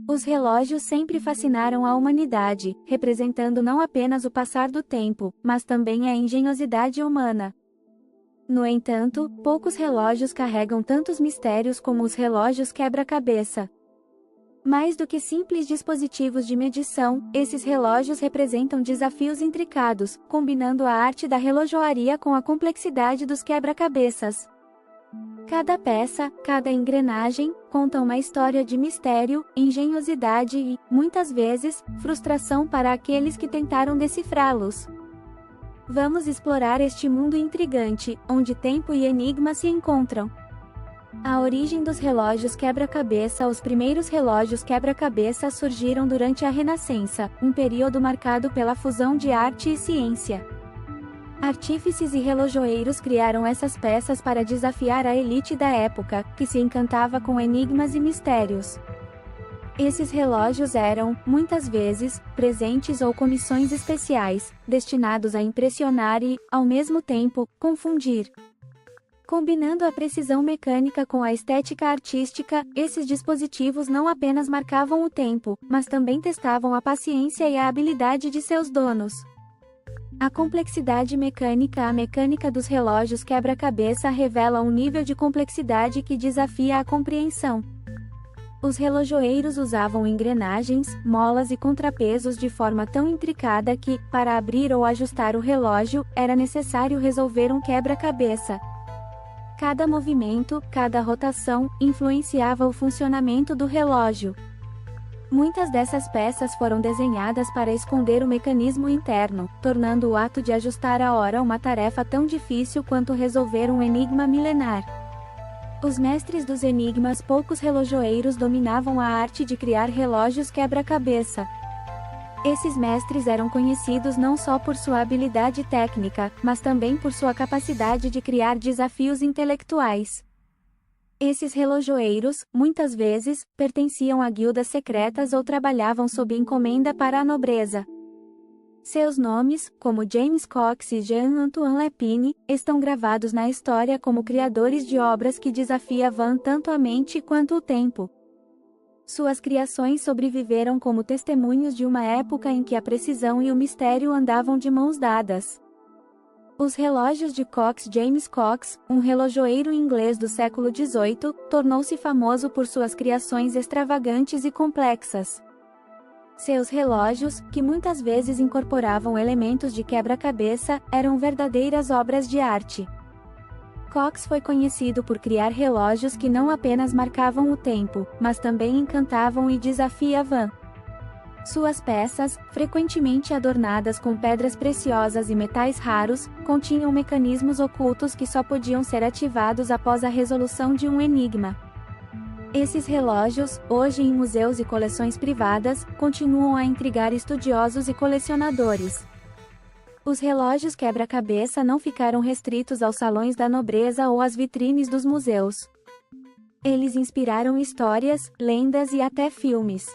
Os relógios sempre fascinaram a humanidade, representando não apenas o passar do tempo, mas também a engenhosidade humana. No entanto, poucos relógios carregam tantos mistérios como os relógios quebra-cabeça. Mais do que simples dispositivos de medição, esses relógios representam desafios intricados, combinando a arte da relojoaria com a complexidade dos quebra-cabeças. Cada peça, cada engrenagem, conta uma história de mistério, engenhosidade e, muitas vezes, frustração para aqueles que tentaram decifrá-los. Vamos explorar este mundo intrigante, onde tempo e enigma se encontram. A origem dos relógios quebra-cabeça. Os primeiros relógios quebra-cabeça surgiram durante a Renascença, um período marcado pela fusão de arte e ciência. Artífices e relojoeiros criaram essas peças para desafiar a elite da época, que se encantava com enigmas e mistérios. Esses relógios eram, muitas vezes, presentes ou comissões especiais, destinados a impressionar e, ao mesmo tempo, confundir. Combinando a precisão mecânica com a estética artística, esses dispositivos não apenas marcavam o tempo, mas também testavam a paciência e a habilidade de seus donos. A complexidade mecânica. A mecânica dos relógios quebra-cabeça revela um nível de complexidade que desafia a compreensão. Os relojoeiros usavam engrenagens, molas e contrapesos de forma tão intricada que, para abrir ou ajustar o relógio, era necessário resolver um quebra-cabeça. Cada movimento, cada rotação, influenciava o funcionamento do relógio. Muitas dessas peças foram desenhadas para esconder o mecanismo interno, tornando o ato de ajustar a hora uma tarefa tão difícil quanto resolver um enigma milenar. Os mestres dos enigmas. Poucos relojoeiros dominavam a arte de criar relógios quebra-cabeça. Esses mestres eram conhecidos não só por sua habilidade técnica, mas também por sua capacidade de criar desafios intelectuais. Esses relojoeiros, muitas vezes, pertenciam a guildas secretas ou trabalhavam sob encomenda para a nobreza. Seus nomes, como James Cox e Jean-Antoine Lepine, estão gravados na história como criadores de obras que desafiavam tanto a mente quanto o tempo. Suas criações sobreviveram como testemunhos de uma época em que a precisão e o mistério andavam de mãos dadas. Os relógios de Cox. James Cox, um relojoeiro inglês do século XVIII, tornou-se famoso por suas criações extravagantes e complexas. Seus relógios, que muitas vezes incorporavam elementos de quebra-cabeça, eram verdadeiras obras de arte. Cox foi conhecido por criar relógios que não apenas marcavam o tempo, mas também encantavam e desafiavam. Suas peças, frequentemente adornadas com pedras preciosas e metais raros, continham mecanismos ocultos que só podiam ser ativados após a resolução de um enigma. Esses relógios, hoje em museus e coleções privadas, continuam a intrigar estudiosos e colecionadores. Os relógios quebra-cabeça não ficaram restritos aos salões da nobreza ou às vitrines dos museus. Eles inspiraram histórias, lendas e até filmes.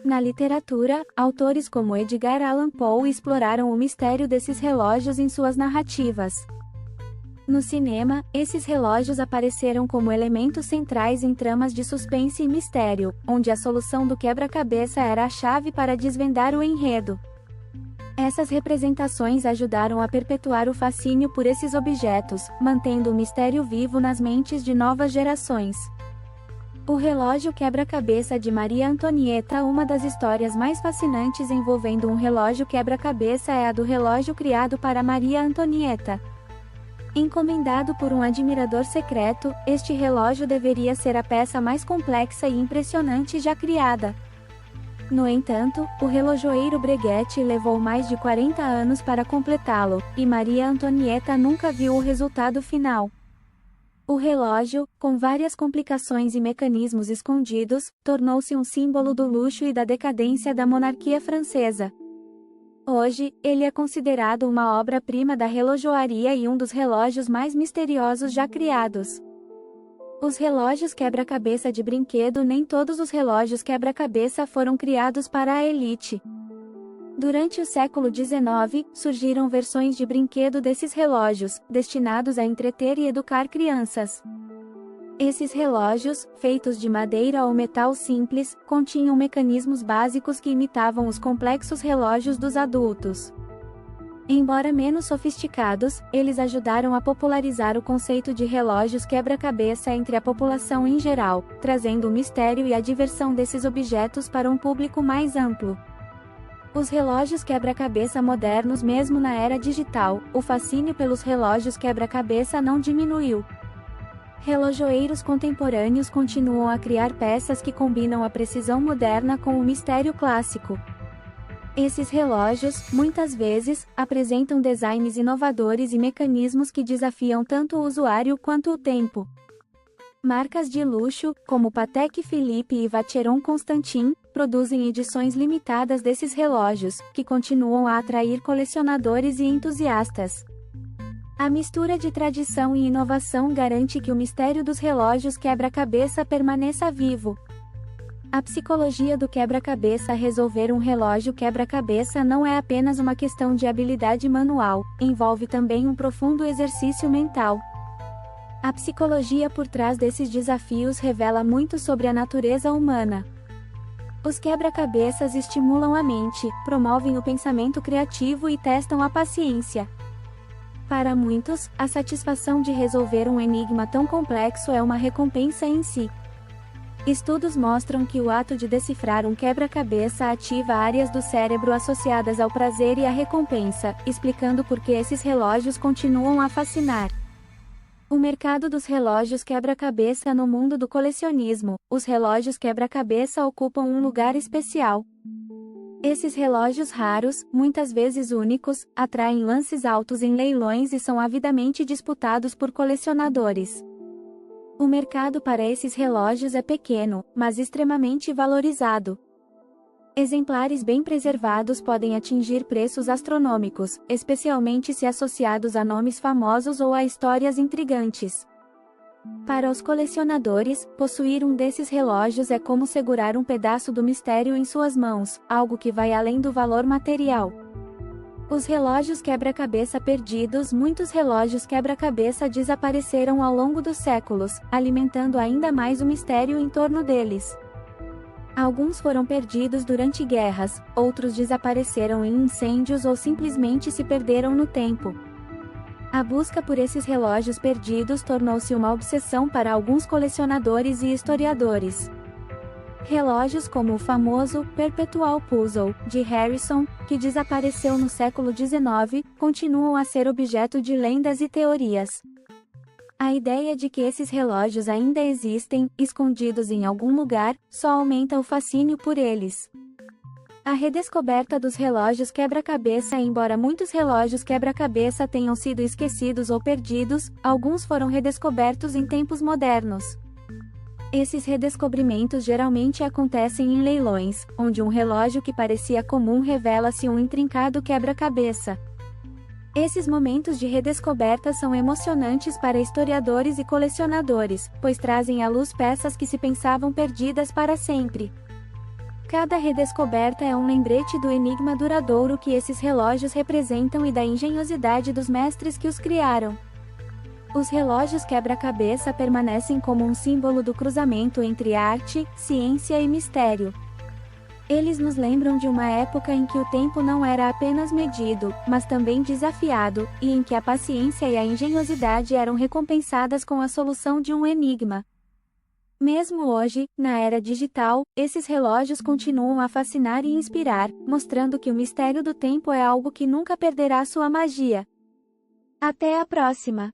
Na literatura, autores como Edgar Allan Poe exploraram o mistério desses relógios em suas narrativas. No cinema, esses relógios apareceram como elementos centrais em tramas de suspense e mistério, onde a solução do quebra-cabeça era a chave para desvendar o enredo. Essas representações ajudaram a perpetuar o fascínio por esses objetos, mantendo o mistério vivo nas mentes de novas gerações. O relógio quebra-cabeça de Maria Antonieta. Uma das histórias mais fascinantes envolvendo um relógio quebra-cabeça é a do relógio criado para Maria Antonieta. Encomendado por um admirador secreto, este relógio deveria ser a peça mais complexa e impressionante já criada. No entanto, o relojoeiro Breguet levou mais de 40 anos para completá-lo, e Maria Antonieta nunca viu o resultado final. O relógio, com várias complicações e mecanismos escondidos, tornou-se um símbolo do luxo e da decadência da monarquia francesa. Hoje, ele é considerado uma obra-prima da relojoaria e um dos relógios mais misteriosos já criados. Os relógios quebra-cabeça de brinquedo. Nem todos os relógios quebra-cabeça foram criados para a elite. Durante o século XIX, surgiram versões de brinquedo desses relógios, destinados a entreter e educar crianças. Esses relógios, feitos de madeira ou metal simples, continham mecanismos básicos que imitavam os complexos relógios dos adultos. Embora menos sofisticados, eles ajudaram a popularizar o conceito de relógios quebra-cabeça entre a população em geral, trazendo o mistério e a diversão desses objetos para um público mais amplo. Os relógios quebra-cabeça modernos, mesmo na era digital, o fascínio pelos relógios quebra-cabeça não diminuiu. Relojoeiros contemporâneos continuam a criar peças que combinam a precisão moderna com o mistério clássico. Esses relógios, muitas vezes, apresentam designs inovadores e mecanismos que desafiam tanto o usuário quanto o tempo. Marcas de luxo, como Patek Philippe e Vacheron Constantin, produzem edições limitadas desses relógios, que continuam a atrair colecionadores e entusiastas. A mistura de tradição e inovação garante que o mistério dos relógios quebra-cabeça permaneça vivo. A psicologia do quebra-cabeça. Resolver um relógio quebra-cabeça não é apenas uma questão de habilidade manual, envolve também um profundo exercício mental. A psicologia por trás desses desafios revela muito sobre a natureza humana. Os quebra-cabeças estimulam a mente, promovem o pensamento criativo e testam a paciência. Para muitos, a satisfação de resolver um enigma tão complexo é uma recompensa em si. Estudos mostram que o ato de decifrar um quebra-cabeça ativa áreas do cérebro associadas ao prazer e à recompensa, explicando por que esses relógios continuam a fascinar. O mercado dos relógios quebra-cabeça. No mundo do colecionismo, os relógios quebra-cabeça ocupam um lugar especial. Esses relógios raros, muitas vezes únicos, atraem lances altos em leilões e são avidamente disputados por colecionadores. O mercado para esses relógios é pequeno, mas extremamente valorizado. Exemplares bem preservados podem atingir preços astronômicos, especialmente se associados a nomes famosos ou a histórias intrigantes. Para os colecionadores, possuir um desses relógios é como segurar um pedaço do mistério em suas mãos, algo que vai além do valor material. Os relógios quebra-cabeça perdidos. Muitos relógios quebra-cabeça desapareceram ao longo dos séculos, alimentando ainda mais o mistério em torno deles. Alguns foram perdidos durante guerras, outros desapareceram em incêndios ou simplesmente se perderam no tempo. A busca por esses relógios perdidos tornou-se uma obsessão para alguns colecionadores e historiadores. Relógios como o famoso Perpetual Puzzle, de Harrison, que desapareceu no século XIX, continuam a ser objeto de lendas e teorias. A ideia de que esses relógios ainda existem, escondidos em algum lugar, só aumenta o fascínio por eles. A redescoberta dos relógios quebra-cabeça. Embora muitos relógios quebra-cabeça tenham sido esquecidos ou perdidos, alguns foram redescobertos em tempos modernos. Esses redescobrimentos geralmente acontecem em leilões, onde um relógio que parecia comum revela-se um intrincado quebra-cabeça. Esses momentos de redescoberta são emocionantes para historiadores e colecionadores, pois trazem à luz peças que se pensavam perdidas para sempre. Cada redescoberta é um lembrete do enigma duradouro que esses relógios representam e da engenhosidade dos mestres que os criaram. Os relógios quebra-cabeça permanecem como um símbolo do cruzamento entre arte, ciência e mistério. Eles nos lembram de uma época em que o tempo não era apenas medido, mas também desafiado, e em que a paciência e a engenhosidade eram recompensadas com a solução de um enigma. Mesmo hoje, na era digital, esses relógios continuam a fascinar e inspirar, mostrando que o mistério do tempo é algo que nunca perderá sua magia. Até a próxima!